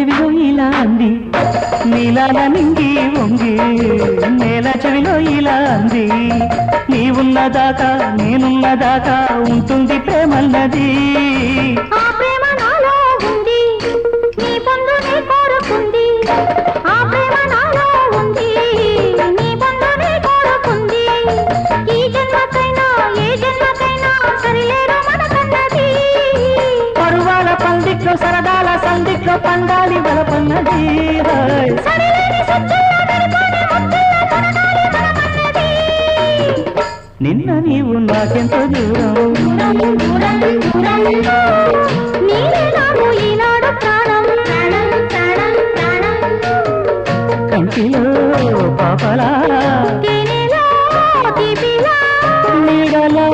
చెవిలో ఇలా అంది నీలాల నింగి వంగి నేల చెవిలో ఇలా అంది నీవున్నదాకా నేనున్నదాకా ఉంటుంది ప్రేమన్నది ఆ ప్రేమ నాలో ఉంది నీ పొందుని కోరుకుంది ఆ ప్రేమ నాలో ఉంది నీ పొందుని కోరుకుంది ఈ జన్మకైనా ఏ జన్మకైనా సరిలేరు మనకన్నది పరువాల పందిట్లో సరదాల సందిట్లో పండాలి బలపన్నది సరిలేని సత్తుల్లో మెరుపుని ముద్దుల్లో తొనగాలి మనమన్నది నిన్న నీవు నాకెంతో దూరం నీవే నాకు ఈనాడు ప్రాణం ప్రాణం ప్రాణం ప్రాణం కంటిలో పాపలా తేనెలో తీపిలా నీడలో